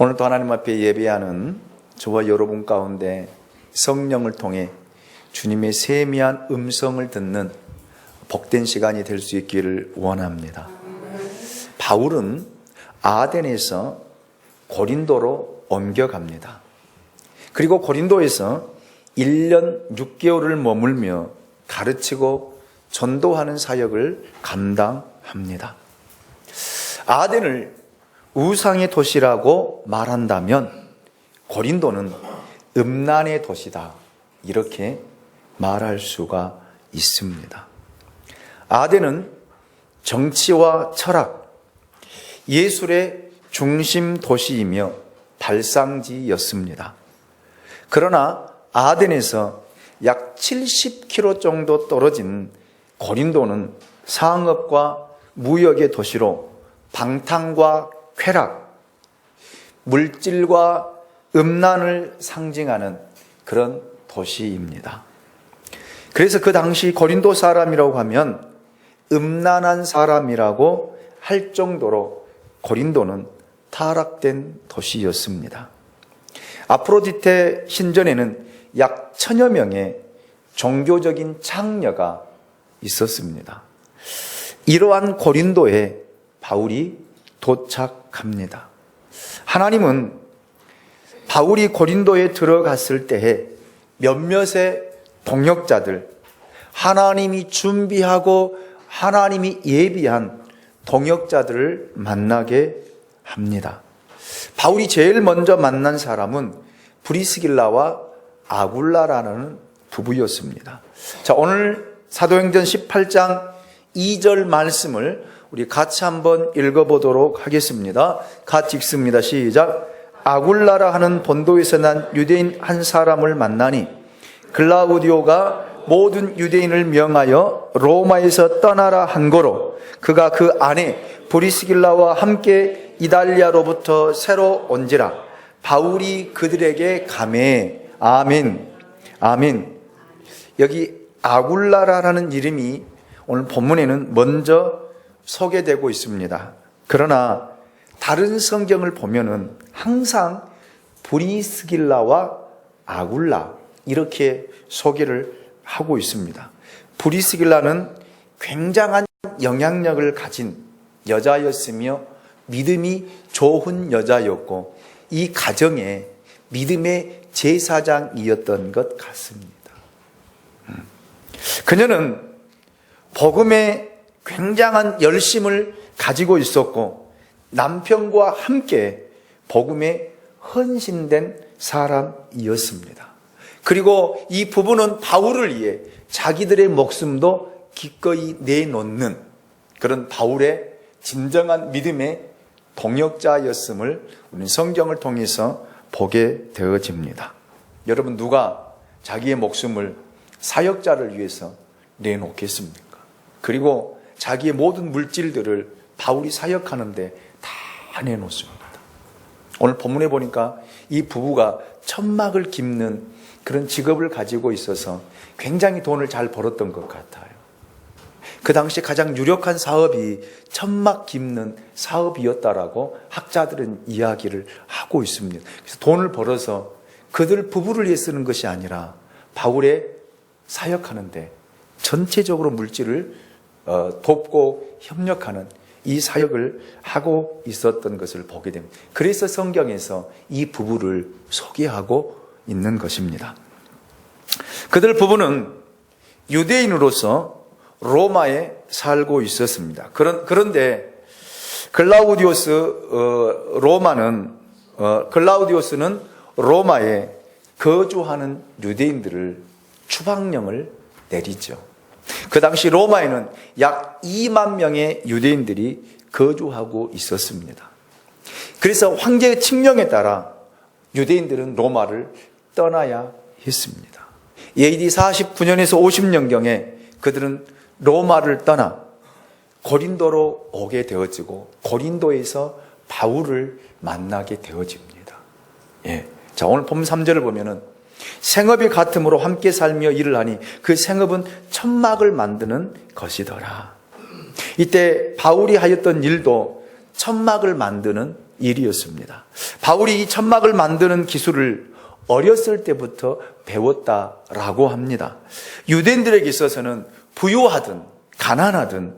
오늘도 하나님 앞에 예배하는 저와 여러분 가운데 성령을 통해 주님의 세미한 음성을 듣는 복된 시간이 될 수 있기를 원합니다. 바울은 아덴에서 고린도로 옮겨갑니다. 그리고 고린도에서 1년 6개월을 머물며 가르치고 전도하는 사역을 감당합니다. 아덴을 우상의 도시라고 말한다면 고린도는 음란의 도시다, 이렇게 말할 수가 있습니다. 아덴은 정치와 철학, 예술의 중심 도시이며 발상지였습니다. 그러나 아덴에서 약 70km 정도 떨어진 고린도는 상업과 무역의 도시로 방탕과 쾌락, 물질과 음란을 상징하는 그런 도시입니다. 그래서 그 당시 고린도 사람이라고 하면 음란한 사람이라고 할 정도로 고린도는 타락된 도시였습니다. 아프로디테 신전에는 약 1000여 명의 종교적인 창녀가 있었습니다. 이러한 고린도에 바울이 도착합니다. 하나님은 바울이 고린도에 들어갔을 때에 몇몇의 동역자들, 하나님이 준비하고 하나님이 예비한 동역자들을 만나게 합니다. 바울이 제일 먼저 만난 사람은 브리스길라와 아굴라라는 부부였습니다. 자, 오늘 사도행전 18장 2절 말씀을 우리 같이 한번 읽어보도록 하겠습니다. 같이 읽습니다. 시작. 아굴라라 하는 본도에서 난 유대인 한 사람을 만나니 글라우디오가 모든 유대인을 명하여 로마에서 떠나라 한 거로 그가 그 아내 브리스길라와 함께 이달리아로부터 새로 온지라. 바울이 그들에게 감해. 아멘. 아멘. 여기 아굴라라는 이름이 오늘 본문에는 먼저 소개되고 있습니다. 그러나 다른 성경을 보면은 항상 브리스길라와 아굴라 이렇게 소개를 하고 있습니다. 브리스길라는 굉장한 영향력을 가진 여자였으며 믿음이 좋은 여자였고 이 가정에 믿음의 제사장이었던 것 같습니다. 그녀는 복음에 굉장한 열심을 가지고 있었고 남편과 함께 복음에 헌신된 사람이었습니다. 그리고 이 부부는 바울을 위해 자기들의 목숨도 기꺼이 내놓는 그런 바울의 진정한 믿음의 동역자였음을 우리는 성경을 통해서 보게 되어집니다. 여러분, 누가 자기의 목숨을 사역자를 위해서 내놓겠습니까? 그리고 자기의 모든 물질들을 바울이 사역하는데 다 내놓습니다. 오늘 본문에 보니까 이 부부가 천막을 깁는 그런 직업을 가지고 있어서 굉장히 돈을 잘 벌었던 것 같아요. 그 당시 가장 유력한 사업이 천막 깁는 사업이었다라고 학자들은 이야기를 하고 있습니다. 그래서 돈을 벌어서 그들 부부를 위해 쓰는 것이 아니라 바울의 사역하는데 전체적으로 물질을 돕고 협력하는 이 사역을 하고 있었던 것을 보게 됩니다. 그래서 성경에서 이 부부를 소개하고 있는 것입니다. 그들 부부는 유대인으로서 로마에 살고 있었습니다. 그런데 글라우디오스는 로마에 거주하는 유대인들을 추방령을 내리죠. 그 당시 로마에는 약 2만 명의 유대인들이 거주하고 있었습니다. 그래서 황제의 칙령에 따라 유대인들은 로마를 떠나야 했습니다. AD 49년에서 50년경에 그들은 로마를 떠나 고린도로 오게 되어지고 고린도에서 바울을 만나게 되어집니다. 자, 오늘 본문 3절을 보면은 생업이 같음으로 함께 살며 일을 하니 그 생업은 천막을 만드는 것이더라. 이때 바울이 하였던 일도 천막을 만드는 일이었습니다. 바울이 이 천막을 만드는 기술을 어렸을 때부터 배웠다라고 합니다. 유대인들에게 있어서는 부유하든 가난하든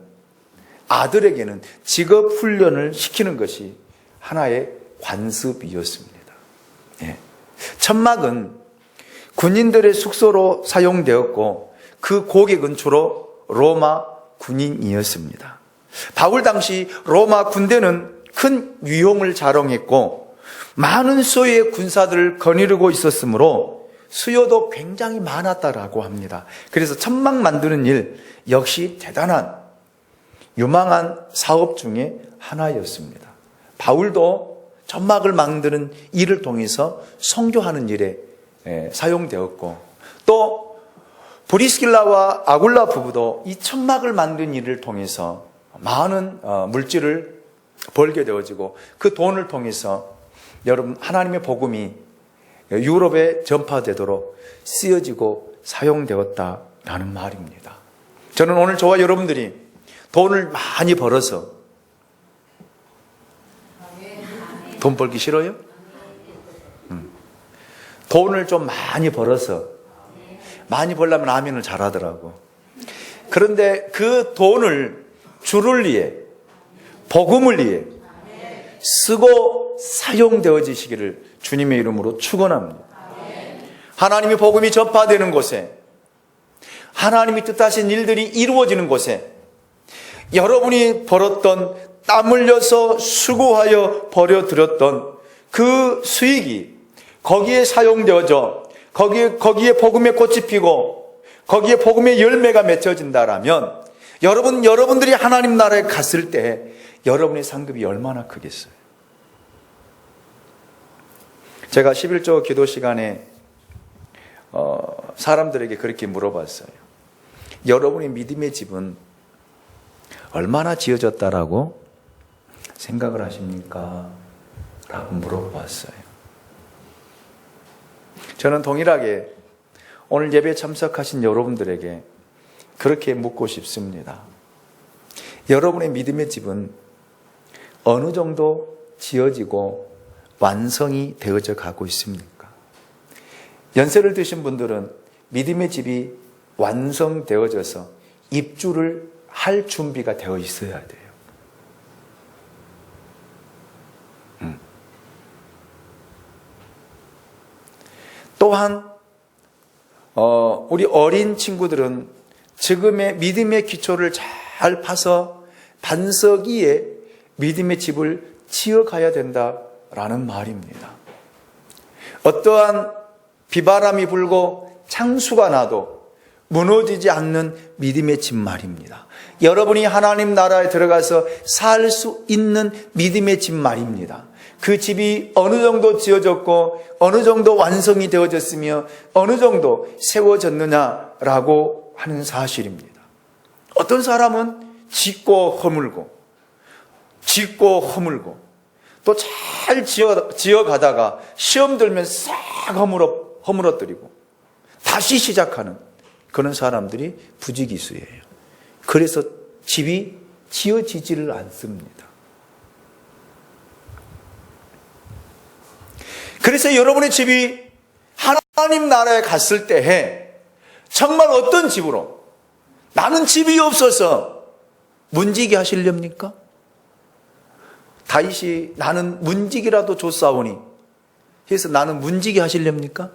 아들에게는 직업 훈련을 시키는 것이 하나의 관습이었습니다. 예. 천막은 군인들의 숙소로 사용되었고 그 고객은 주로 로마 군인이었습니다. 바울 당시 로마 군대는 큰 위용을 자랑했고 많은 수의 군사들을 거느리고 있었으므로 수요도 굉장히 많았다라고 합니다. 그래서 천막 만드는 일 역시 대단한 유망한 사업 중에 하나였습니다. 바울도 천막을 만드는 일을 통해서 선교하는 일에 사용되었고 또 브리스길라와 아굴라 부부도 이 천막을 만드는 일을 통해서 많은 물질을 벌게 되어지고 그 돈을 통해서 여러분 하나님의 복음이 유럽에 전파되도록 쓰여지고 사용되었다라는 말입니다. 저는 오늘 저와 여러분들이 돈을 많이 벌어서 돈 벌기 싫어요? 돈을 좀 많이 벌어서 많이 벌려면 아멘을 잘하더라고. 그런데 그 돈을 주를 위해 복음을 위해 쓰고 사용되어지시기를 주님의 이름으로 축원합니다. 하나님의 복음이 전파되는 곳에 하나님이 뜻하신 일들이 이루어지는 곳에 여러분이 벌었던 땀 흘려서 수고하여 벌여들였던 그 수익이 거기에 사용되어져 거기에 복음의 꽃이 피고 거기에 복음의 열매가 맺혀진다라면 여러분들이 하나님 나라에 갔을 때 여러분의 상급이 얼마나 크겠어요. 제가 11조 기도 시간에 사람들에게 그렇게 물어봤어요. 여러분의 믿음의 집은 얼마나 지어졌다라고 생각을 하십니까? 라고 물어봤어요. 저는 동일하게 오늘 예배에 참석하신 여러분들에게 그렇게 묻고 싶습니다. 여러분의 믿음의 집은 어느 정도 지어지고 완성이 되어져 가고 있습니까? 연세를 드신 분들은 믿음의 집이 완성되어져서 입주를 할 준비가 되어 있어야 돼요. 또한 우리 어린 친구들은 지금의 믿음의 기초를 잘 파서 반석 위에 믿음의 집을 지어가야 된다라는 말입니다. 어떠한 비바람이 불고 창수가 나도 무너지지 않는 믿음의 집 말입니다. 여러분이 하나님 나라에 들어가서 살 수 있는 믿음의 집 말입니다. 그 집이 어느 정도 지어졌고 어느 정도 완성이 되어졌으며 어느 정도 세워졌느냐라고 하는 사실입니다. 어떤 사람은 짓고 허물고 또 잘 지어가다가 시험 들면 싹 허물어뜨리고 다시 시작하는 그런 사람들이 부지기수예요. 그래서 집이 지어지지를 않습니다. 그래서 여러분의 집이 하나님 나라에 갔을 때에 정말 어떤 집으로 나는 집이 없어서 문지기 하시렵니까? 다윗이 나는 문지기라도 줬사오니 해서 나는 문지기 하시렵니까?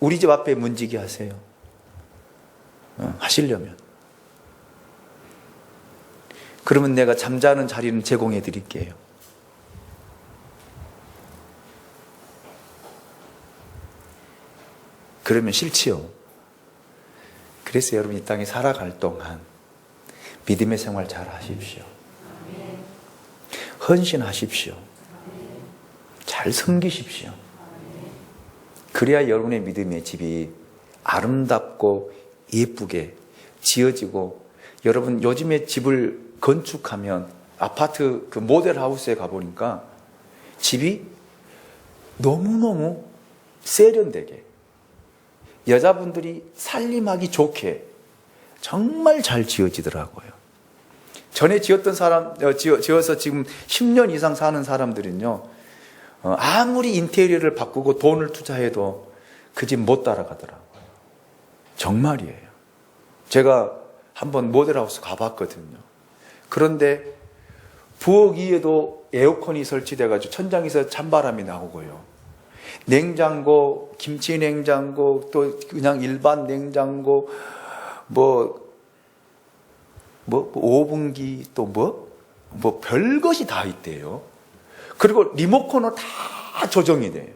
우리 집 앞에 문지기 하세요. 하시려면. 그러면 내가 잠자는 자리는 제공해 드릴게요. 그러면 싫지요. 그래서 여러분 이 땅에 살아갈 동안 믿음의 생활 잘 하십시오. 헌신하십시오. 잘 섬기십시오. 그래야 여러분의 믿음의 집이 아름답고 예쁘게 지어지고, 여러분 요즘에 집을 건축하면 아파트 그 모델 하우스에 가보니까 집이 너무너무 세련되게 여자분들이 살림하기 좋게 정말 잘 지어지더라고요. 전에 지었던 사람, 지어서 지금 10년 이상 사는 사람들은요, 아무리 인테리어를 바꾸고 돈을 투자해도 그 집 못 따라가더라고요. 정말이에요. 제가 한번 모델하우스 가봤거든요. 그런데 부엌 위에도 에어컨이 설치돼가지고 천장에서 찬바람이 나오고요. 냉장고, 김치 냉장고, 또 그냥 일반 냉장고, 오븐기, 또 별것이 다 있대요. 그리고 리모컨은 다 조정이 돼요.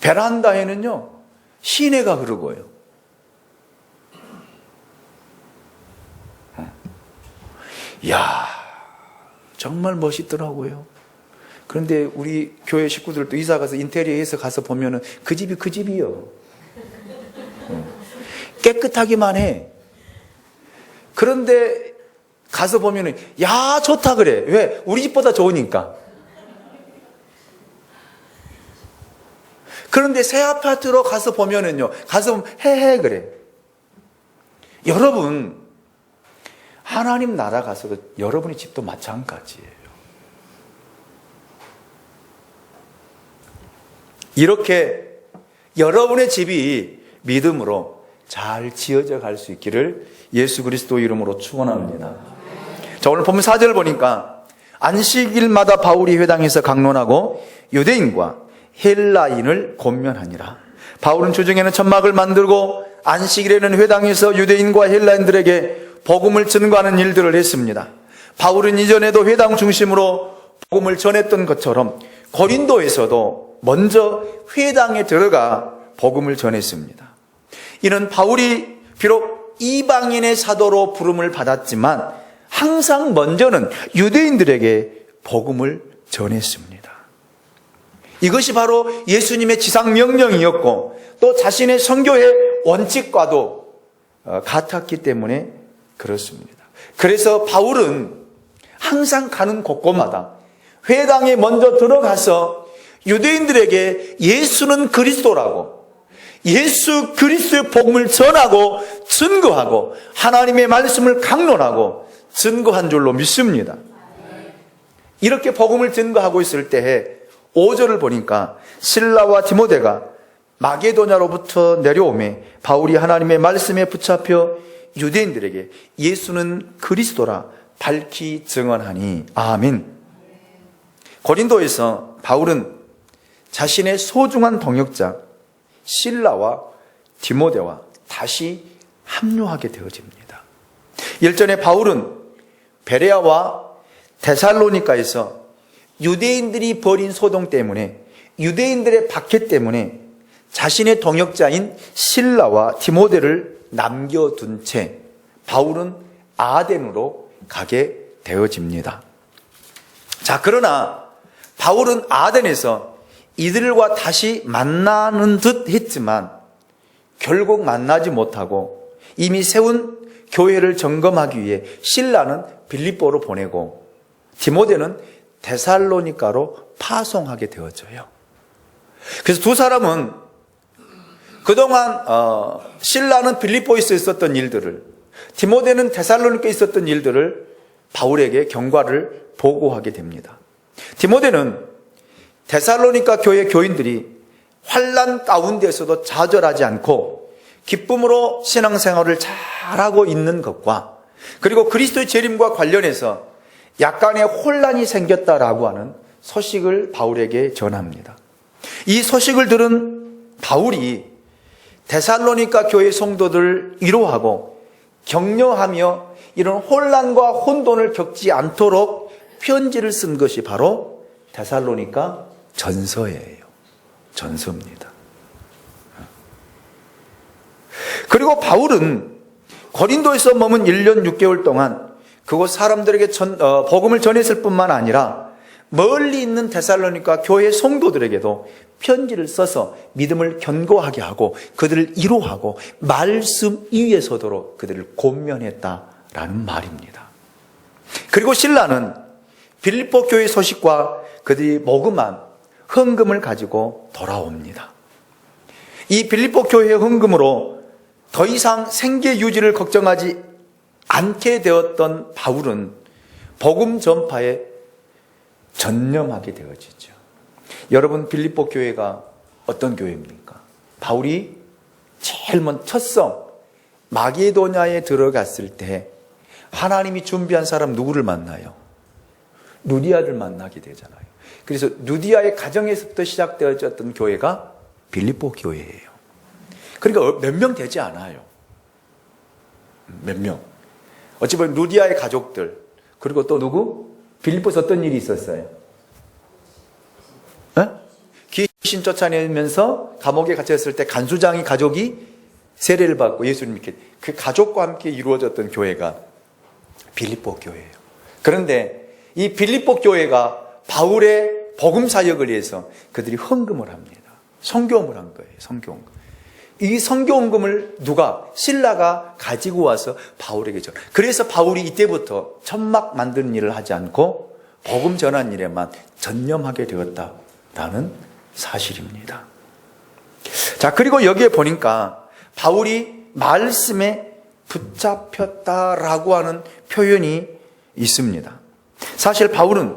베란다에는요, 시내가 흐르고요. 이야, 정말 멋있더라고요. 그런데 우리 교회 식구들도 이사 가서 인테리어에서 가서 보면은 그 집이 그 집이요. 깨끗하기만 해. 그런데 가서 보면은 야, 좋다 그래. 왜? 우리 집보다 좋으니까. 그런데 새 아파트로 가서 보면은요, 가서 보면 헤헤 그래. 여러분, 하나님 나라 가서도 여러분의 집도 마찬가지예요. 이렇게 여러분의 집이 믿음으로 잘 지어져 갈 수 있기를 예수 그리스도 이름으로 축원합니다. 자, 오늘 본문 4절을 보니까 안식일마다 바울이 회당에서 강론하고 유대인과 헬라인을 권면하니라. 바울은 주중에는 천막을 만들고 안식일에는 회당에서 유대인과 헬라인들에게 복음을 전가하는 일들을 했습니다. 바울은 이전에도 회당 중심으로 복음을 전했던 것처럼 고린도에서도 먼저 회당에 들어가 복음을 전했습니다. 이는 바울이 비록 이방인의 사도로 부름을 받았지만 항상 먼저는 유대인들에게 복음을 전했습니다. 이것이 바로 예수님의 지상명령이었고 또 자신의 선교의 원칙과도 같았기 때문에 그렇습니다. 그래서 바울은 항상 가는 곳곳마다 회당에 먼저 들어가서 유대인들에게 예수는 그리스도라고, 예수 그리스도의 복음을 전하고 증거하고 하나님의 말씀을 강론하고 증거한 줄로 믿습니다. 이렇게 복음을 증거하고 있을 때에 5절을 보니까 실라와 디모데가 마게도냐로부터 내려오매 바울이 하나님의 말씀에 붙잡혀 유대인들에게 예수는 그리스도라 밝히 증언하니. 아멘. 고린도에서 바울은 자신의 소중한 동역자 실라와 디모데와 다시 합류하게 되어집니다. 일전에 바울은 베레아와 데살로니가에서 유대인들이 벌인 소동 때문에, 유대인들의 박해 때문에 자신의 동역자인 실라와 디모데를 남겨둔 채 바울은 아덴으로 가게 되어집니다. 자, 그러나 바울은 아덴에서 이들과 다시 만나는 듯 했지만 결국 만나지 못하고 이미 세운 교회를 점검하기 위해 실라는 빌립보로 보내고 디모데는 데살로니가로 파송하게 되어져요. 그래서 두 사람은 그동안 실라는 빌립보에서 있었던 일들을, 디모데는 데살로니가에 있었던 일들을 바울에게 경과를 보고하게 됩니다. 디모데는 데살로니가 교회 교인들이 환난 가운데서도 좌절하지 않고 기쁨으로 신앙생활을 잘하고 있는 것과 그리고 그리스도의 재림과 관련해서 약간의 혼란이 생겼다라고 하는 소식을 바울에게 전합니다. 이 소식을 들은 바울이 데살로니가 교회 성도들을 위로하고 격려하며 이런 혼란과 혼돈을 겪지 않도록 편지를 쓴 것이 바로 데살로니가 전서예요. 전서입니다. 그리고 바울은 고린도에서 머문 1년 6개월 동안 그곳 사람들에게 복음을 전했을 뿐만 아니라 멀리 있는 데살로니가 교회 성도들에게도 편지를 써서 믿음을 견고하게 하고 그들을 위로하고 말씀 위에 서도록 그들을 권면했다라는 말입니다. 그리고 실라는 빌립보 교회 소식과 그들이 모금한 헌금을 가지고 돌아옵니다. 이 빌립보 교회의 헌금으로 더 이상 생계 유지를 걱정하지 않게 되었던 바울은 복음 전파에 전념하게 되어지죠. 여러분, 빌립보 교회가 어떤 교회입니까? 바울이 제일 먼저 첫성 마게도냐에 들어갔을 때 하나님이 준비한 사람 누구를 만나요? 루디아를 만나게 되잖아요. 그래서 루디아의 가정에서부터 시작되어졌던 교회가 빌립보 교회예요. 그러니까 몇 명 되지 않아요. 몇 명. 어찌 보면 루디아의 가족들, 그리고 또 누구? 빌립보에서 어떤 일이 있었어요? 귀신 쫓아내면서 감옥에 갇혔을 때 간수장이 가족이 세례를 받고 예수를 믿게, 그 가족과 함께 이루어졌던 교회가 빌립보 교회예요. 그런데 이 빌립보 교회가 바울의 복음 사역을 위해서 그들이 헌금을 합니다. 선교음을 한 거예요. 선교음금. 이 선교음금을 누가? 신라가 가지고 와서 바울에게 줘. 그래서 바울이 이때부터 천막 만드는 일을 하지 않고 복음 전한 일에만 전념하게 되었다라는 사실입니다. 자, 그리고 여기에 보니까 바울이 말씀에 붙잡혔다라고 하는 표현이 있습니다. 사실 바울은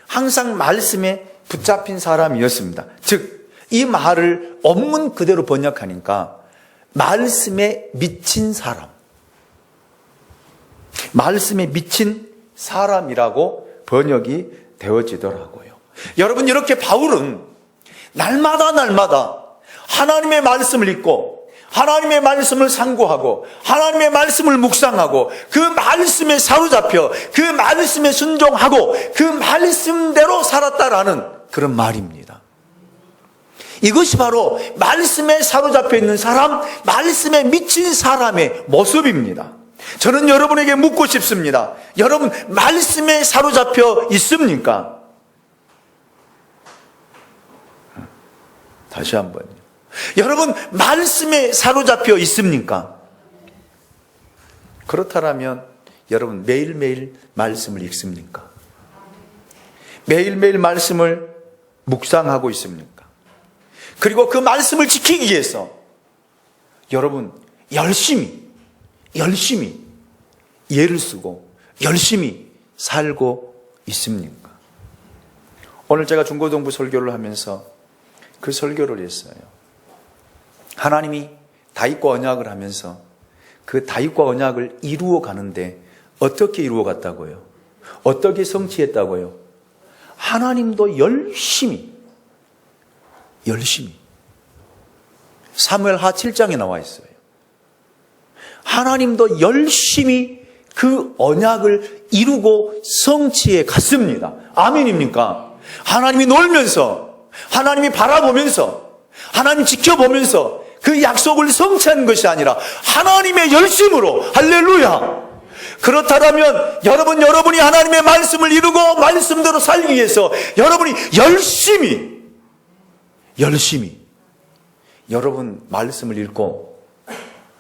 항상 말씀에 붙잡힌 사람이었습니다. 즉, 이 말을 원문 그대로 번역하니까 말씀에 미친 사람, 말씀에 미친 사람이라고 번역이 되어지더라고요. 여러분, 이렇게 바울은 날마다 하나님의 말씀을 읽고 하나님의 말씀을 상고하고 하나님의 말씀을 묵상하고 그 말씀에 사로잡혀 그 말씀에 순종하고 그 말씀대로 살았다라는 그런 말입니다. 이것이 바로 말씀에 사로잡혀 있는 사람, 말씀에 미친 사람의 모습입니다. 저는 여러분에게 묻고 싶습니다. 여러분, 말씀에 사로잡혀 있습니까? 다시 한번요. 여러분, 말씀에 사로잡혀 있습니까? 그렇다면 여러분, 매일매일 말씀을 읽습니까? 매일매일 말씀을 묵상하고 있습니까? 그리고 그 말씀을 지키기 위해서 여러분, 열심히 예를 쓰고 열심히 살고 있습니까? 오늘 제가 중고등부 설교를 하면서 그 설교를 했어요. 하나님이 다윗과 언약을 하면서 그 다윗과 언약을 이루어 가는데 어떻게 이루어 갔다고요? 어떻게 성취했다고요? 하나님도 열심히 사무엘하 7장에 나와 있어요. 하나님도 열심히 그 언약을 이루고 성취해 갔습니다. 아멘입니까? 하나님이 놀면서, 하나님이 바라보면서, 하나님 지켜보면서 그 약속을 성취하는 것이 아니라 하나님의 열심으로, 할렐루야! 그렇다면 여러분이 하나님의 말씀을 이루고 말씀대로 살기 위해서 여러분이 열심히 여러분 말씀을 읽고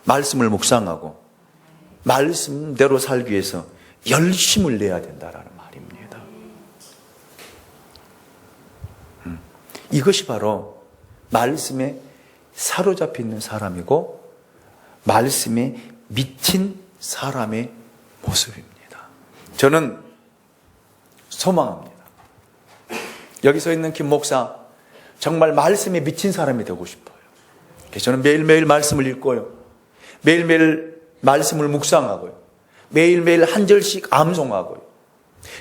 말씀을 묵상하고 말씀대로 살기 위해서 열심을 내야 된다라는 말입니다. 이것이 바로 말씀에 사로잡혀 있는 사람이고 말씀에 미친 사람의 모습입니다. 저는 소망합니다. 여기 서 있는 김 목사, 정말 말씀에 미친 사람이 되고 싶어요. 그래서 저는 매일매일 말씀을 읽고요. 매일매일 말씀을 묵상하고요. 매일매일 한 절씩 암송하고요.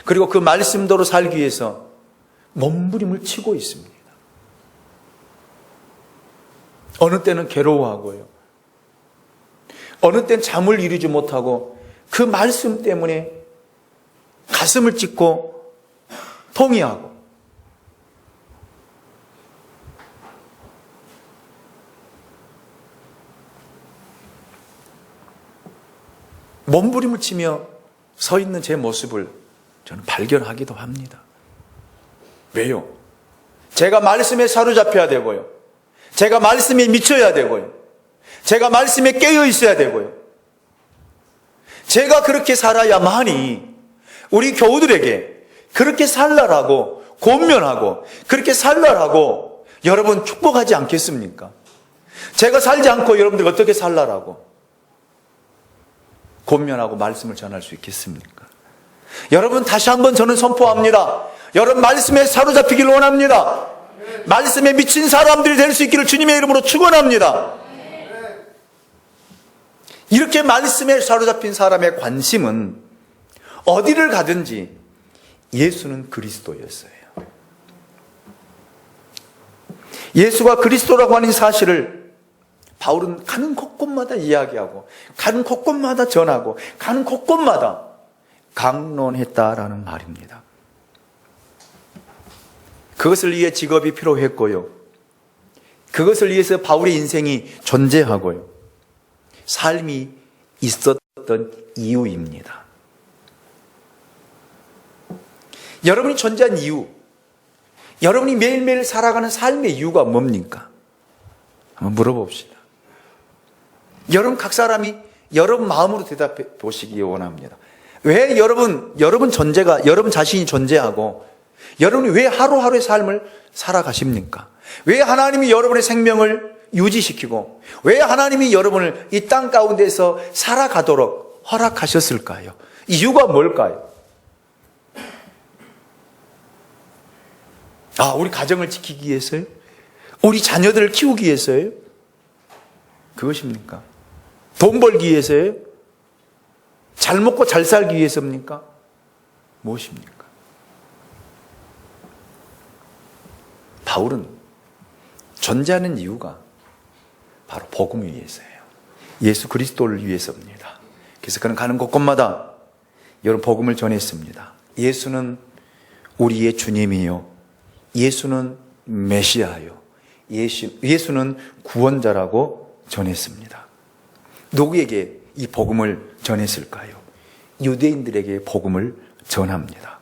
그리고 그 말씀대로 살기 위해서 몸부림을 치고 있습니다. 어느 때는 괴로워하고요. 어느 때는 잠을 이루지 못하고 그 말씀 때문에 가슴을 찢고 통회하고 몸부림을 치며 서 있는 제 모습을 저는 발견하기도 합니다. 왜요? 제가 말씀에 사로잡혀야 되고요. 제가 말씀에 미쳐야 되고요. 제가 말씀에 깨어 있어야 되고요. 제가 그렇게 살아야만이 우리 교우들에게 그렇게 살라라고 권면하고 그렇게 살라라고 여러분 축복하지 않겠습니까? 제가 살지 않고 여러분들 어떻게 살라라고 권면하고 말씀을 전할 수 있겠습니까? 여러분, 다시 한번 저는 선포합니다. 여러분 말씀에 사로잡히기를 원합니다. 말씀에 미친 사람들이 될 수 있기를 주님의 이름으로 축원합니다. 이렇게 말씀에 사로잡힌 사람의 관심은 어디를 가든지 예수는 그리스도였어요. 예수가 그리스도라고 하는 사실을 바울은 가는 곳곳마다 이야기하고 가는 곳곳마다 전하고 가는 곳곳마다 강론했다라는 말입니다. 그것을 위해 직업이 필요했고요. 그것을 위해서 바울의 인생이 존재하고요. 삶이 있었던 이유입니다. 여러분이 존재한 이유, 여러분이 매일매일 살아가는 삶의 이유가 뭡니까? 한번 물어봅시다. 여러분 각 사람이 여러분 마음으로 대답해 보시기 원합니다. 왜 여러분 존재가, 여러분 자신이 존재하고 여러분이 왜 하루하루의 삶을 살아가십니까? 왜 하나님이 여러분의 생명을 유지시키고 왜 하나님이 여러분을 이 땅 가운데서 살아가도록 허락하셨을까요? 이유가 뭘까요? 우리 가정을 지키기 위해서요? 우리 자녀들을 키우기 위해서요? 그것입니까? 돈 벌기 위해서요? 잘 먹고 잘 살기 위해서입니까? 무엇입니까? 바울은 존재하는 이유가 바로 복음을 위해서예요. 예수 그리스도를 위해서입니다. 그래서 그는 가는 곳곳마다 여러분 복음을 전했습니다. 예수는 우리의 주님이요, 예수는 메시아요, 예수는 구원자라고 전했습니다. 누구에게 이 복음을 전했을까요? 유대인들에게 복음을 전합니다.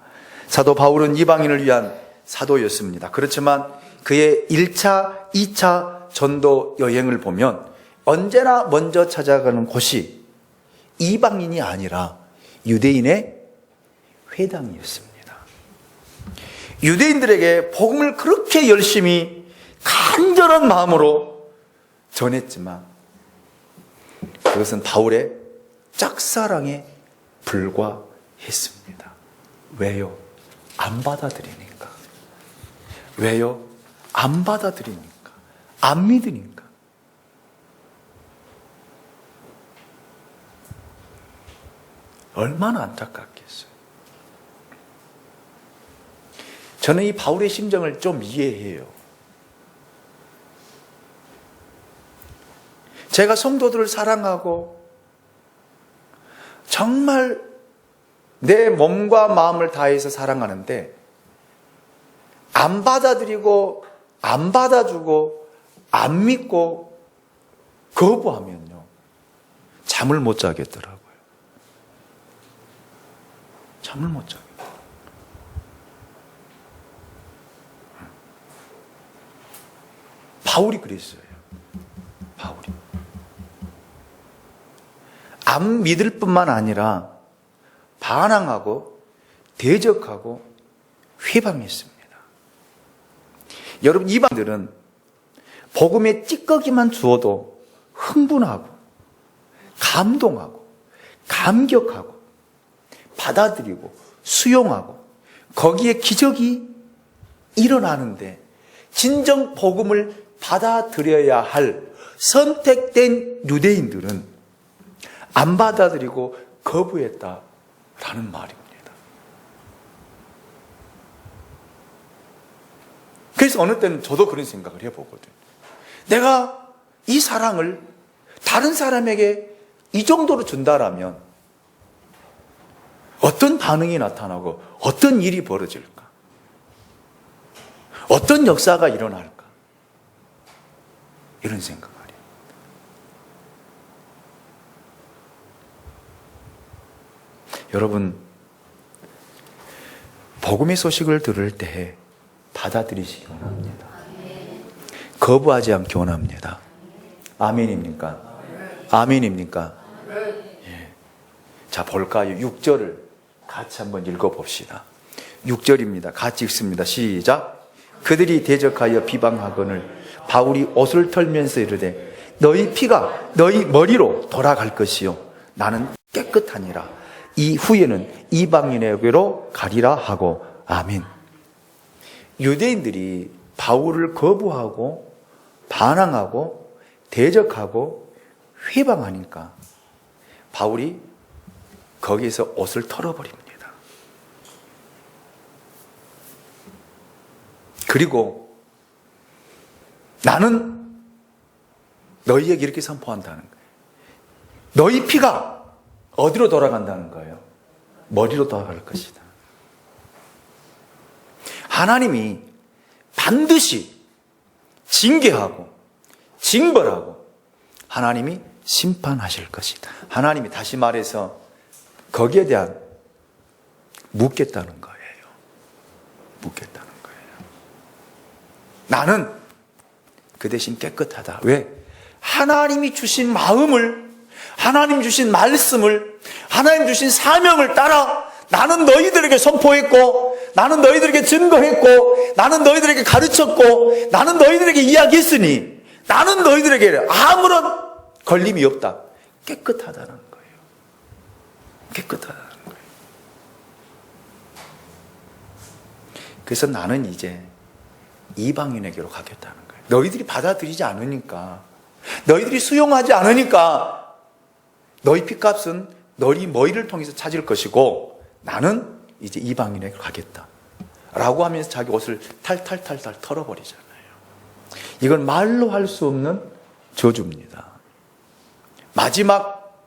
사도 바울은 이방인을 위한 사도였습니다. 그렇지만 그의 1차, 2차 전도 여행을 보면 언제나 먼저 찾아가는 곳이 이방인이 아니라 유대인의 회당이었습니다. 유대인들에게 복음을 그렇게 열심히 간절한 마음으로 전했지만 그것은 바울의 짝사랑에 불과했습니다. 왜요? 안 받아들이니까. 왜요? 안 받아들이니까. 안 믿으니까. 얼마나 안타깝겠어요. 저는 이 바울의 심정을 좀 이해해요. 제가 성도들을 사랑하고 정말 내 몸과 마음을 다해서 사랑하는데 안 받아들이고 안 받아주고 안 믿고 거부하면요, 잠을 못 자겠더라고요. 잠을 못 자겠더라고요. 바울이 그랬어요. 바울이 안 믿을 뿐만 아니라 반항하고 대적하고 회방했습니다. 여러분, 이방들은 복음에 찌꺼기만 주어도 흥분하고 감동하고 감격하고 받아들이고 수용하고 거기에 기적이 일어나는데 진정 복음을 받아들여야 할 선택된 유대인들은 안 받아들이고 거부했다라는 말입니다. 그래서 어느 때는 저도 그런 생각을 해보거든요. 내가 이 사랑을 다른 사람에게 이 정도로 준다라면 어떤 반응이 나타나고 어떤 일이 벌어질까? 어떤 역사가 일어날까? 이런 생각 말이에요. 여러분, 복음의 소식을 들을 때 받아들이시기 원합니다. 거부하지 않기 원합니다. 아멘입니까? 아멘입니까? 예. 자, 볼까요? 6절을 같이 한번 읽어봅시다. 6절입니다. 같이 읽습니다. 시작. 그들이 대적하여 비방하거늘 바울이 옷을 털면서 이르되 너희 피가 너희 머리로 돌아갈 것이요 나는 깨끗하니라. 이 후에는 이방인에게로 가리라 하고. 아멘. 유대인들이 바울을 거부하고 반항하고 대적하고 회방하니까 바울이 거기에서 옷을 털어버립니다. 그리고 나는 너희에게 이렇게 선포한다는 거예요. 너희 피가 어디로 돌아간다는 거예요? 머리로 돌아갈 것이다. 하나님이 반드시 징계하고 징벌하고 하나님이 심판하실 것이다. 하나님이 다시 말해서 거기에 대한 묻겠다는 거예요. 묻겠다는 거예요. 나는 그 대신 깨끗하다. 왜? 하나님이 주신 마음을, 하나님 주신 말씀을, 하나님 주신 사명을 따라 나는 너희들에게 선포했고, 나는 너희들에게 증거했고, 나는 너희들에게 가르쳤고, 나는 너희들에게 이야기했으니 나는 너희들에게 아무런 걸림이 없다. 깨끗하다는 거예요. 깨끗하다는 거예요. 그래서 나는 이제 이방인에게로 가겠다는 거예요. 너희들이 받아들이지 않으니까, 너희들이 수용하지 않으니까 너희 핏값은 너희 머리를 통해서 찾을 것이고 나는 이제 이방인에게로 가겠다 라고 하면서 자기 옷을 탈탈탈탈 털어버리잖아요. 이건 말로 할 수 없는 저주입니다. 마지막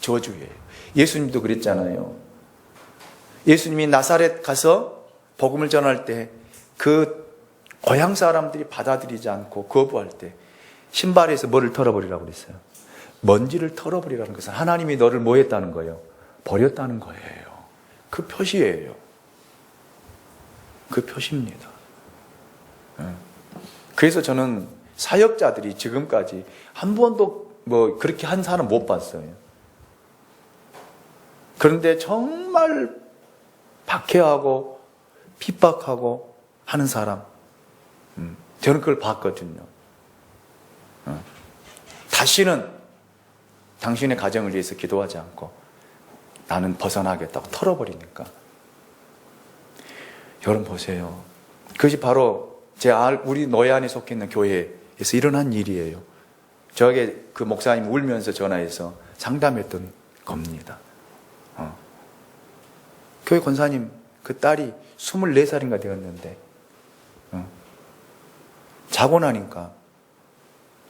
저주예요. 예수님도 그랬잖아요. 예수님이 나사렛 가서 복음을 전할 때 그 고향 사람들이 받아들이지 않고 거부할 때 신발에서 뭐를 털어버리라고 그랬어요? 먼지를 털어버리라는 것은 하나님이 너를 뭐 했다는 거예요? 버렸다는 거예요. 그 표시예요. 그 표시입니다. 그래서 저는 사역자들이 지금까지 한 번도 뭐 그렇게 한 사람 못 봤어요. 그런데 정말 박해하고 핍박하고 하는 사람, 저는 그걸 봤거든요. 다시는 당신의 가정을 위해서 기도하지 않고 나는 벗어나겠다고 털어버리니까. 여러분 보세요. 그것이 바로 우리 노예 안에 속해 있는 교회에서 일어난 일이에요. 저에게 그 목사님 울면서 전화해서 상담했던 겁니다. 교회 권사님 그 딸이 24살인가 되었는데 자고 나니까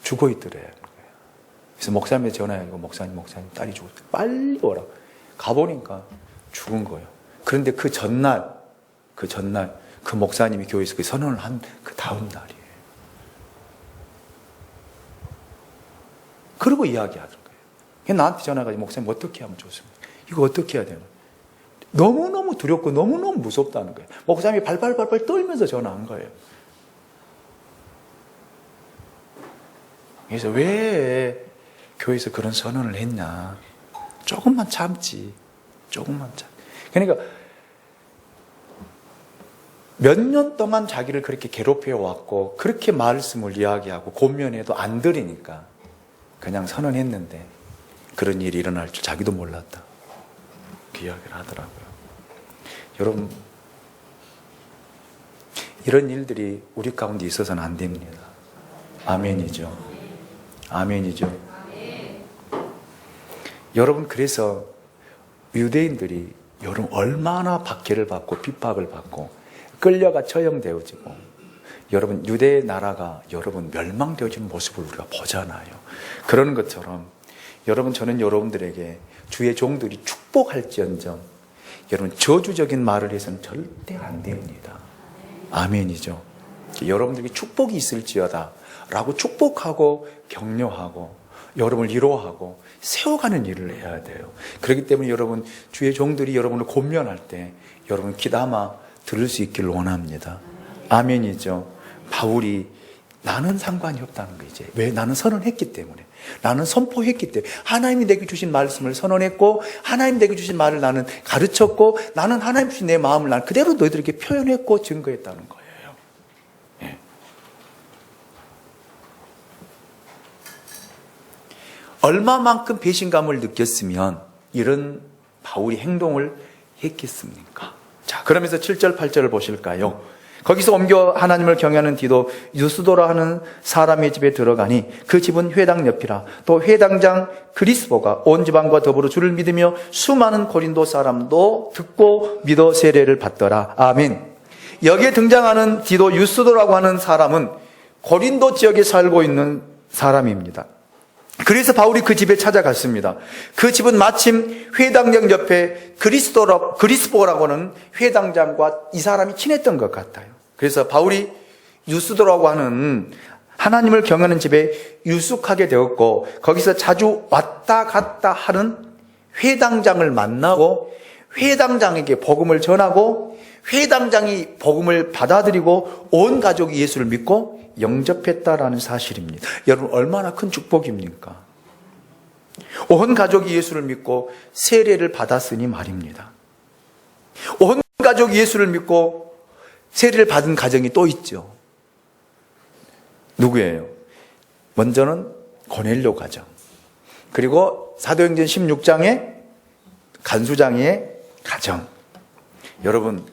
죽어 있더래요. 그래서 목사님한테 전화해서 목사님 딸이 죽었어요. 빨리 오라. 가보니까 죽은 거예요. 그런데 그 전날 그 목사님이 교회에서 그 선언을 한 그 다음 날이에요. 그러고 이야기하던 거예요. 나한테 전화가지고 목사님 어떻게 하면 좋습니까? 이거 어떻게 해야 되나? 너무너무 두렵고 너무너무 무섭다는 거예요. 목사님이 발발발발 떨면서 전화한 거예요. 그래서 왜 교회에서 그런 선언을 했냐? 조금만 참지. 조금만 참. 그러니까 몇 년 동안 자기를 그렇게 괴롭혀 왔고 그렇게 말씀을 이야기하고 권면해도 안 들으니까 그냥 선언했는데 그런 일이 일어날 줄 자기도 몰랐다. 그 이야기를 하더라고요. 여러분, 이런 일들이 우리 가운데 있어서는 안 됩니다. 아멘이죠. 아멘이죠. 여러분, 그래서 유대인들이 여러분 얼마나 박해를 받고 핍박을 받고 끌려가 처형되어지고 여러분 유대 나라가 여러분 멸망되어지는 모습을 우리가 보잖아요. 그러는 것처럼 여러분 저는 여러분들에게 주의 종들이 축복할지언정 여러분 저주적인 말을 해서는 절대 안 됩니다. 아멘이죠. 여러분들에게 축복이 있을지어다 라고 축복하고 격려하고 여러분을 위로하고 세워가는 일을 해야 돼요. 그렇기 때문에 여러분 주의 종들이 여러분을 권면할 때 여러분 귀담아 들을 수 있기를 원합니다. 아멘이죠. 바울이 나는 상관이 없다는 거 이제. 왜? 나는 선언했기 때문에. 나는 선포했기 때문에. 하나님이 내게 주신 말씀을 선언했고 하나님 내게 주신 말을 나는 가르쳤고 나는 하나님 주신 내 마음을 나는 그대로 너희들에게 표현했고 증거했다는 거예요. 예. 얼마만큼 배신감을 느꼈으면 이런 바울이 행동을 했겠습니까? 자, 그러면서 7절, 8절을 보실까요? 거기서 옮겨 하나님을 경외하는 디도 유스도라 하는 사람의 집에 들어가니 그 집은 회당 옆이라. 또 회당장 그리스보가 온 지방과 더불어 주를 믿으며 수많은 고린도 사람도 듣고 믿어 세례를 받더라. 아멘. 여기에 등장하는 디도 유스도라고 하는 사람은 고린도 지역에 살고 있는 사람입니다. 그래서 바울이 그 집에 찾아갔습니다. 그 집은 마침 회당장 옆에 그리스보라고 하는 회당장과 이 사람이 친했던 것 같아요. 그래서 바울이 유스도라고 하는 하나님을 경외하는 집에 유숙하게 되었고 거기서 자주 왔다 갔다 하는 회당장을 만나고 회당장에게 복음을 전하고 회당장이 복음을 받아들이고 온 가족이 예수를 믿고 영접했다라는 사실입니다. 여러분 얼마나 큰 축복입니까? 온 가족이 예수를 믿고 세례를 받았으니 말입니다. 온 가족이 예수를 믿고 세례를 받은 가정이 또 있죠. 누구예요? 먼저는 고넬료 가정, 그리고 사도행전 16장의 간수장의 가정. 여러분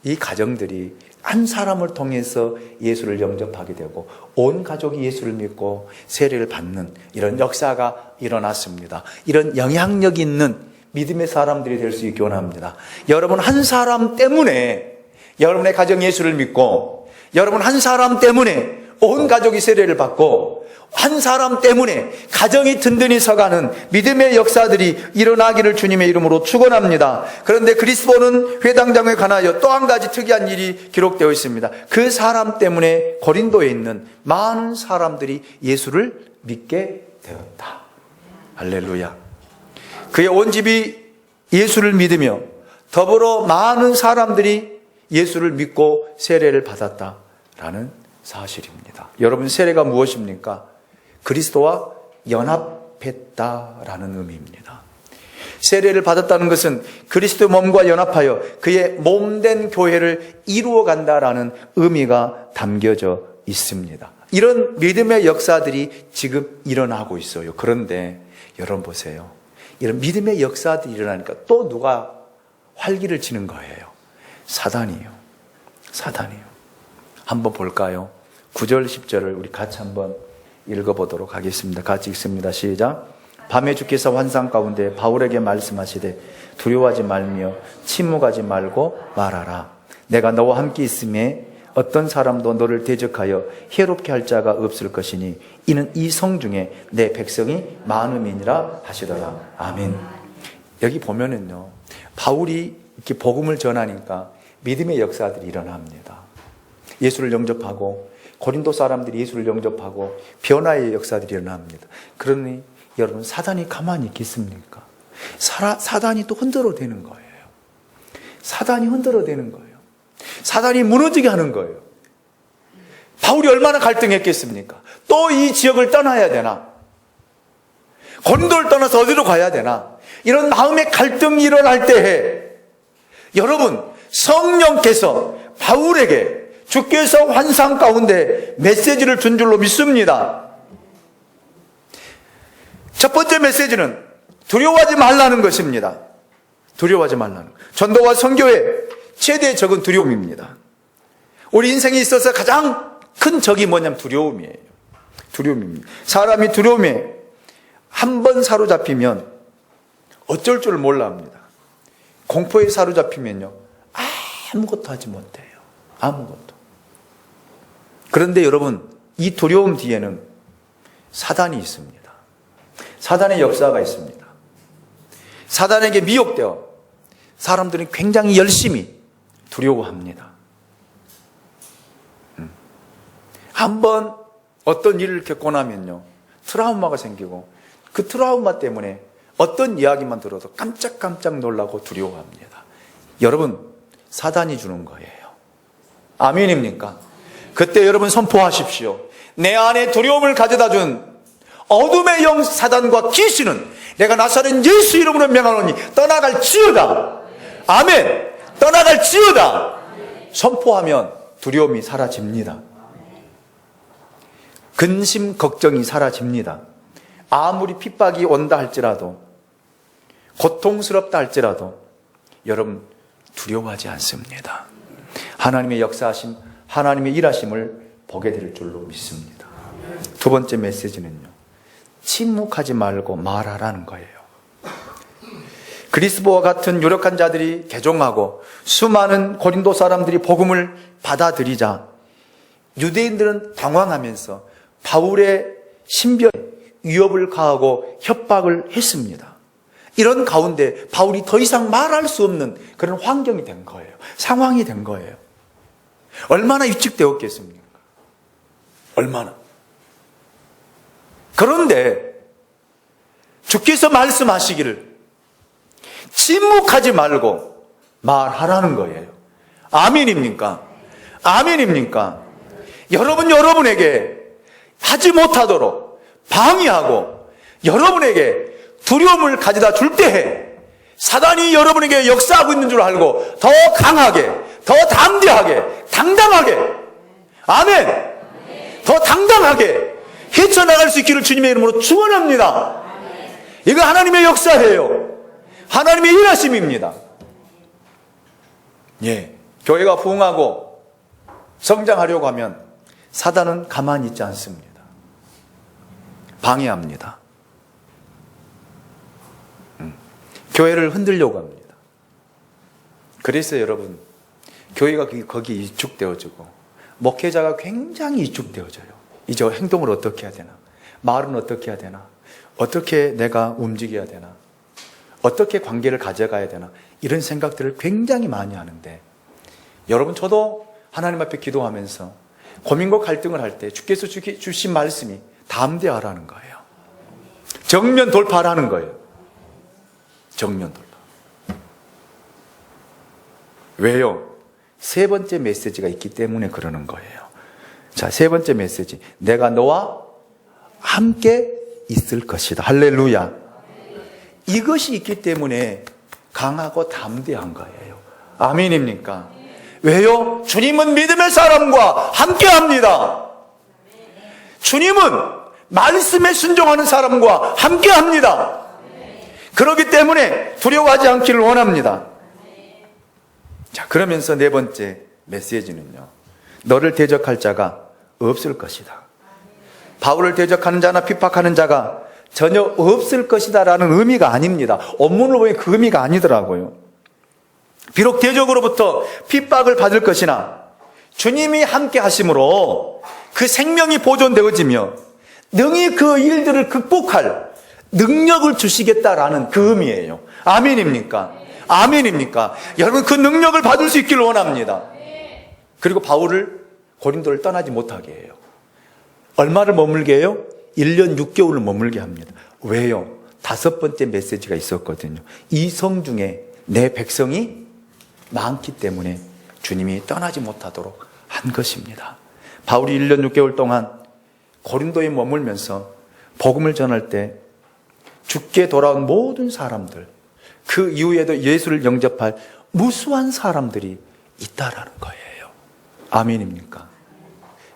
이 가정들이 한 사람을 통해서 예수를 영접하게 되고 온 가족이 예수를 믿고 세례를 받는 이런 역사가 일어났습니다. 이런 영향력 있는 믿음의 사람들이 될 수 있기 원합니다. 여러분 한 사람 때문에 여러분의 가정 예수를 믿고 여러분 한 사람 때문에 온 가족이 세례를 받고 한 사람 때문에 가정이 든든히 서가는 믿음의 역사들이 일어나기를 주님의 이름으로 축원합니다. 그런데 그리스보는 회당장에 관하여 또 한 가지 특이한 일이 기록되어 있습니다. 그 사람 때문에 고린도에 있는 많은 사람들이 예수를 믿게 되었다. 할렐루야. 그의 온 집이 예수를 믿으며 더불어 많은 사람들이 예수를 믿고 세례를 받았다라는 사실입니다. 여러분 세례가 무엇입니까? 그리스도와 연합했다라는 의미입니다. 세례를 받았다는 것은 그리스도의 몸과 연합하여 그의 몸된 교회를 이루어 간다라는 의미가 담겨져 있습니다. 이런 믿음의 역사들이 지금 일어나고 있어요. 그런데 여러분 보세요. 이런 믿음의 역사들이 일어나니까 또 누가 활기를 치는 거예요? 사단이요. 한번 볼까요? 9절 10절을 우리 같이 한번 읽어보도록 하겠습니다. 같이 읽습니다. 시작. 밤에 주께서 환상 가운데 바울에게 말씀하시되 두려워하지 말며 침묵하지 말고 말하라. 내가 너와 함께 있음에 어떤 사람도 너를 대적하여 해롭게 할 자가 없을 것이니 이는 이 성 중에 내 백성이 많음이니라 하시더라. 아멘. 여기 보면은요, 바울이 이렇게 복음을 전하니까 믿음의 역사들이 일어납니다. 예수를 영접하고 고린도 사람들이 예수를 영접하고 변화의 역사들이 일어납니다. 그러니 여러분 사단이 가만히 있겠습니까? 사단이 또 흔들어대는 거예요. 사단이 흔들어대는 거예요. 사단이 무너지게 하는 거예요. 바울이 얼마나 갈등했겠습니까? 또 이 지역을 떠나야 되나? 고린도를 떠나서 어디로 가야 되나? 이런 마음의 갈등이 일어날 때에 여러분 성령께서 바울에게 주께서 환상 가운데 메시지를 준 줄로 믿습니다. 첫 번째 메시지는 두려워하지 말라는 것입니다. 두려워하지 말라는 것. 전도와 선교의 최대 적은 두려움입니다. 우리 인생에 있어서 가장 큰 적이 뭐냐면 두려움이에요. 두려움입니다. 사람이 두려움에 한 번 사로잡히면 어쩔 줄 몰라 합니다. 공포에 사로잡히면요 아무것도 하지 못해요. 아무것도. 그런데 여러분 이 두려움 뒤에는 사단이 있습니다. 사단의 역사가 있습니다. 사단에게 미혹되어 사람들은 굉장히 열심히 두려워합니다. 한번 어떤 일을 겪고 나면요 트라우마가 생기고 그 트라우마 때문에 어떤 이야기만 들어도 깜짝깜짝 놀라고 두려워합니다. 여러분 사단이 주는 거예요. 아멘입니까? 그때 여러분 선포하십시오. 내 안에 두려움을 가져다 준 어둠의 영 사단과 귀신은 내가 나사렛 예수 이름으로 명하노니 떠나갈지어다. 아멘. 떠나갈지어다. 선포하면 두려움이 사라집니다. 근심 걱정이 사라집니다. 아무리 핍박이 온다 할지라도 고통스럽다 할지라도 여러분 두려워하지 않습니다. 하나님의 역사하심 하나님의 일하심을 보게 될 줄로 믿습니다. 두 번째 메시지는요, 침묵하지 말고 말하라는 거예요. 그리스도와 같은 유력한 자들이 개종하고 수많은 고린도 사람들이 복음을 받아들이자 유대인들은 당황하면서 바울의 신변에 위협을 가하고 협박을 했습니다. 이런 가운데 바울이 더 이상 말할 수 없는 그런 환경이 된 거예요. 상황이 된 거예요. 얼마나 위축되었겠습니까? 얼마나. 그런데 주께서 말씀하시기를 침묵하지 말고 말하라는 거예요. 아멘입니까? 아멘입니까? 여러분에게 하지 못하도록 방해하고 여러분에게 두려움을 가져다 줄 때에 사단이 여러분에게 역사하고 있는 줄 알고 더 강하게, 더 담대하게, 당당하게, 아멘! 더 당당하게 헤쳐나갈 수 있기를 주님의 이름으로 축원합니다. 이거 하나님의 역사예요. 하나님의 일하심입니다. 예, 교회가 부흥하고 성장하려고 하면 사단은 가만히 있지 않습니다. 방해합니다. 교회를 흔들려고 합니다. 그래서 여러분, 교회가 거기 위축되어지고 목회자가 굉장히 위축되어져요. 이제 행동을 어떻게 해야 되나? 말은 어떻게 해야 되나? 어떻게 내가 움직여야 되나? 어떻게 관계를 가져가야 되나? 이런 생각들을 굉장히 많이 하는데, 여러분, 저도 하나님 앞에 기도하면서 고민과 갈등을 할 때 주께서 주신 말씀이 담대하라는 거예요. 정면 돌파하라는 거예요. 정면 돌파. 왜요? 세 번째 메시지가 있기 때문에 그러는 거예요. 자, 세 번째 메시지. 내가 너와 함께 있을 것이다. 할렐루야. 이것이 있기 때문에 강하고 담대한 거예요. 아멘입니까? 왜요? 주님은 믿음의 사람과 함께 합니다. 주님은 말씀에 순종하는 사람과 함께 합니다. 그렇기 때문에 두려워하지 않기를 원합니다. 자, 그러면서 네 번째 메시지는요, 너를 대적할 자가 없을 것이다. 바울을 대적하는 자나 핍박하는 자가 전혀 없을 것이다 라는 의미가 아닙니다. 원문을 보면 그 의미가 아니더라고요. 비록 대적으로부터 핍박을 받을 것이나 주님이 함께 하심으로 그 생명이 보존되어지며 능히 그 일들을 극복할 능력을 주시겠다라는 그 의미예요. 아멘입니까? 아멘입니까? 여러분, 그 능력을 받을 수 있기를 원합니다. 그리고 바울을 고린도를 떠나지 못하게 해요. 얼마를 머물게 해요? 1년 6개월을 머물게 합니다. 왜요? 다섯 번째 메시지가 있었거든요. 이 성 중에 내 백성이 많기 때문에 주님이 떠나지 못하도록 한 것입니다. 바울이 1년 6개월 동안 고린도에 머물면서 복음을 전할 때 죽게 돌아온 모든 사람들, 그 이후에도 예수를 영접할 무수한 사람들이 있다라는 거예요. 아멘입니까?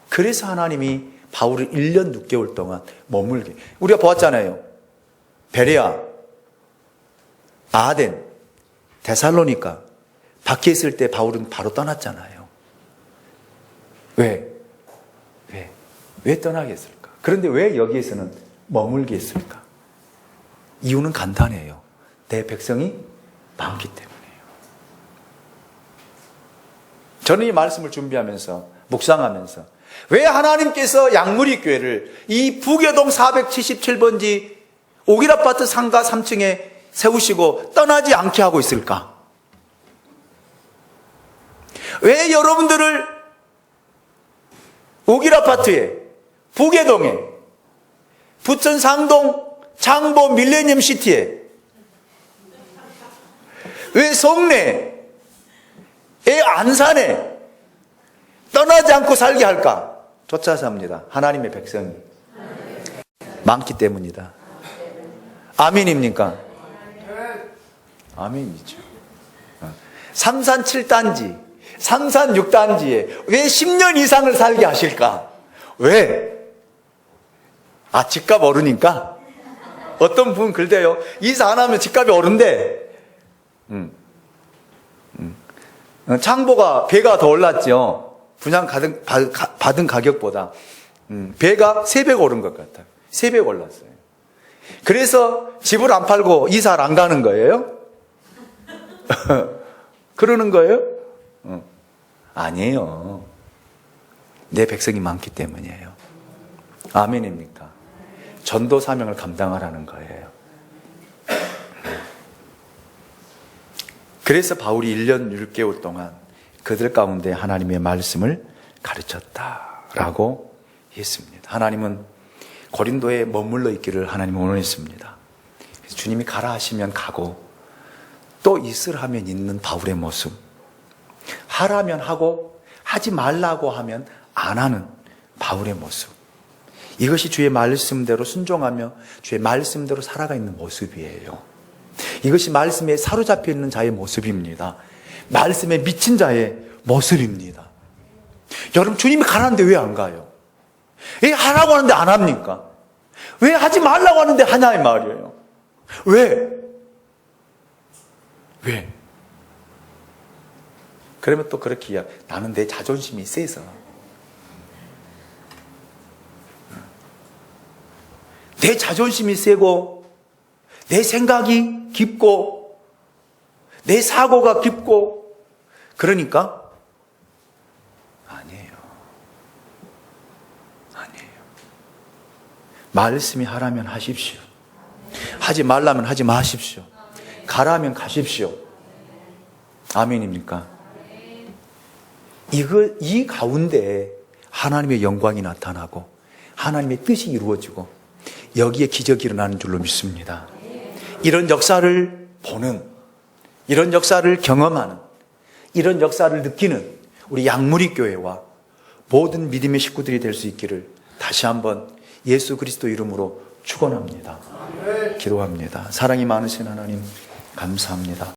그래서 하나님이 바울을 1년 6개월 동안 머물게. 우리가 보았잖아요. 베레아, 아덴, 데살로니가 밖에 있을 때 바울은 바로 떠났잖아요. 왜 떠나겠을까? 그런데 왜 여기에서는 머물게 했을까? 이유는 간단해요. 내 백성이 많기 때문이에요. 저는 이 말씀을 준비하면서, 묵상하면서, 왜 하나님께서 양무리교회를 이 부계동 477번지 오길아파트 상가 3층에 세우시고 떠나지 않게 하고 있을까? 왜 여러분들을 오길아파트에, 부계동에, 부천 상동 장보 밀레니엄 시티에, 왜 송내에, 안산에 떠나지 않고 살게 할까? 쫓아서 합니다. 하나님의 백성이 많기 때문이다. 아멘입니까? 아멘이죠. 삼산 7단지, 삼산 6단지에 왜 10년 이상을 살게 하실까? 왜? 집값 오르니까? 어떤 분은 그래요. 이사 안 하면 집값이 오른대. 창보가 배가 더 올랐죠. 분양 받은 가격보다 배가 3배 오른 것 같아요. 3배 올랐어요. 그래서 집을 안 팔고 이사를 안 가는 거예요? 그러는 거예요? 아니에요. 내 백성이 많기 때문이에요. 아멘입니까? 전도 사명을 감당하라는 거예요. 그래서 바울이 1년 6개월 동안 그들 가운데 하나님의 말씀을 가르쳤다라고 했습니다. 하나님은 고린도에 머물러 있기를 하나님은 원했습니다. 주님이 가라 하시면 가고 또 있으라 하면 있는 바울의 모습, 하라면 하고 하지 말라고 하면 안 하는 바울의 모습, 이것이 주의 말씀대로 순종하며 주의 말씀대로 살아가 있는 모습이에요. 이것이 말씀에 사로잡혀 있는 자의 모습입니다. 말씀에 미친 자의 모습입니다. 여러분, 주님이 가라는데 왜 안 가요? 왜 하라고 하는데 안 합니까? 왜 하지 말라고 하는데 하냐 이 말이에요. 왜? 그러면 또 그렇게 이야기, 나는 내 자존심이 세서, 내 자존심이 세고 내 생각이 깊고 내 사고가 깊고 그러니까 아니에요. 말씀이 하라면 하십시오. 하지 말라면 하지 마십시오. 가라면 가십시오. 아멘입니까? 이 가운데 하나님의 영광이 나타나고 하나님의 뜻이 이루어지고 여기에 기적이 일어나는 줄로 믿습니다. 이런 역사를 보는, 이런 역사를 경험하는, 이런 역사를 느끼는 우리 양무리 교회와 모든 믿음의 식구들이 될 수 있기를 다시 한번 예수 그리스도 이름으로 축원합니다. 기도합니다. 사랑이 많으신 하나님 감사합니다.